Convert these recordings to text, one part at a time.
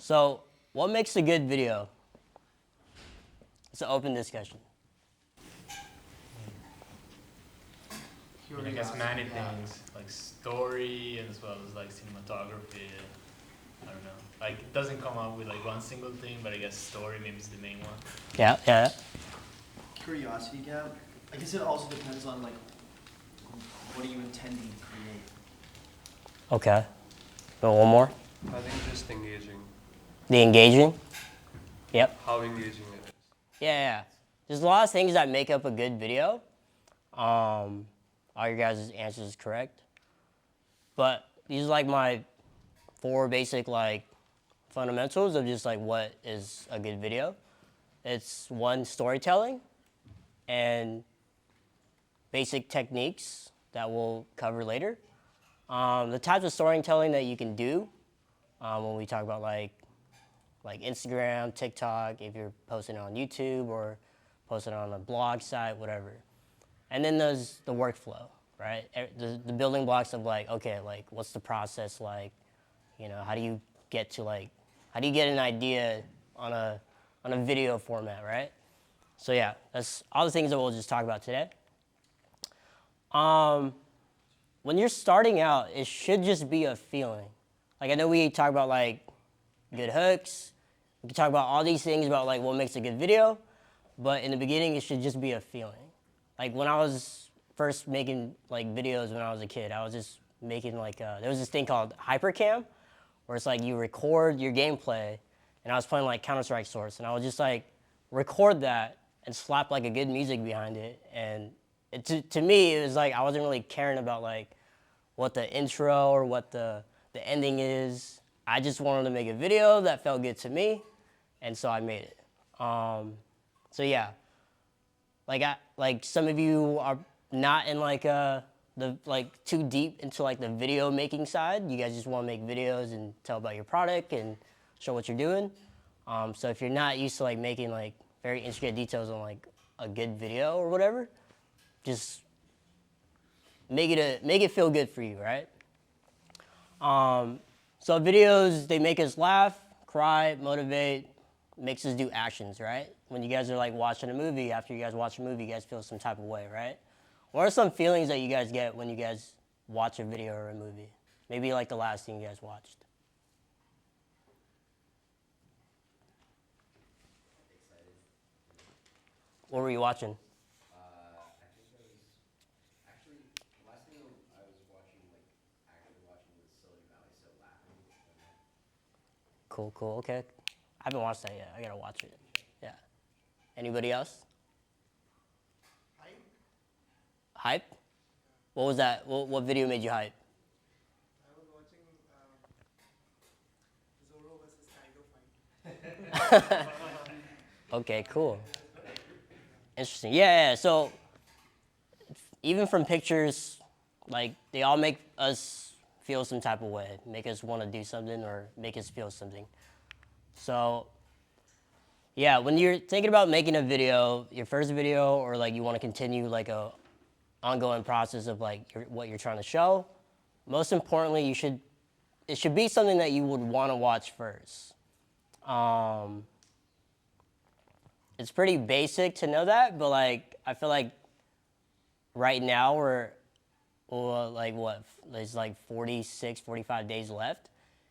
So, what makes a good video? It's an open discussion. I guess many things, like story as well as like cinematography. I don't know. Like it doesn't come up with like one single thing, but I guess story maybe is the main one. Yeah. Curiosity gap. I guess it also depends on like what are you intending to create. Okay. Go one more. I think just engaging. The engaging. Yep. How engaging it is. Yeah. There's a lot of things that make up a good video. All your guys' answers is correct. But these are like my 4 basic like fundamentals of just like what is a good video. It's 1, storytelling, and basic techniques that we'll cover later. The types of storytelling that you can do when we talk about like Instagram, TikTok, if you're posting on YouTube or posting on a blog site, whatever. And then there's the workflow, right? The building blocks of like, okay, like what's the process like? You know, how do you get an idea on a video format, right? So yeah, that's all the things that we'll just talk about today. When you're starting out, it should just be a feeling. Like I know we talk about like good hooks. We can talk about all these things about like what makes a good video, but in the beginning, it should just be a feeling. Like when I was first making like videos when I was a kid, I was just making like, there was this thing called Hypercam, where it's like you record your gameplay, and I was playing like Counter-Strike Source, and I would just like record that and slap like a good music behind it. And to me, it was like I wasn't really caring about like what the intro or what the ending is. I just wanted to make a video that felt good to me, and so I made it. So yeah, like some of you are not in like too deep into like the video making side. You guys just want to make videos and tell about your product and show what you're doing. So if you're not used to like making like very intricate details on like a good video or whatever, just make it feel good for you, right? So videos, they make us laugh, cry, motivate, makes us do actions, right? When you guys are like watching a movie, after you guys watch a movie, you guys feel some type of way, right? What are some feelings that you guys get when you guys watch a video or a movie? Maybe like the last thing you guys watched. Excited. What were you watching? I think I was actually the last thing I was watching, like actually watching, was Silicon Valley, so laughing. Cool, okay. I haven't watched that yet. I gotta watch it. Yeah. Anybody else? Hype? What was that? What video made you hype? I was watching Zorro versus Tiger fight. Okay, cool. Interesting. Yeah. So even from pictures, like they all make us feel some type of way, make us want to do something or make us feel something. So yeah, when you're thinking about making a video, your first video, or like you want to continue like a ongoing process of like what you're trying to show, most importantly, it should be something that you would want to watch first. It's pretty basic to know that, but like I feel like right now like what, there's like 46, 45 days left,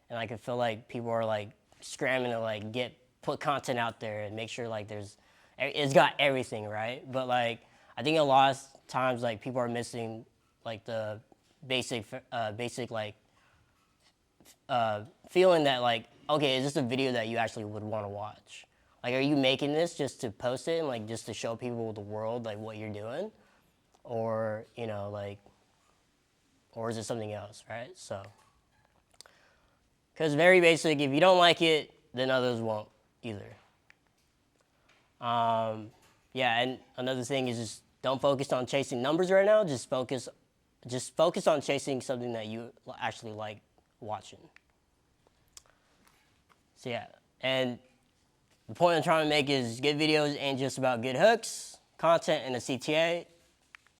and like I feel like people are like scrambling to like put content out there and make sure like it's got everything, right? But like I think a lot of times like people are missing like the basic like feeling that like, okay, is this a video that you actually would want to watch? Like, are you making this just to post it and like just to show people the world like what you're doing, or you know like, or is it something else, right? So, because very basic, if you don't like it, then others won't either. Yeah, and another thing is just don't focus on chasing numbers right now. Just focus on chasing something that you actually like watching. So yeah, and the point I'm trying to make is good videos ain't just about good hooks, content, and a CTA.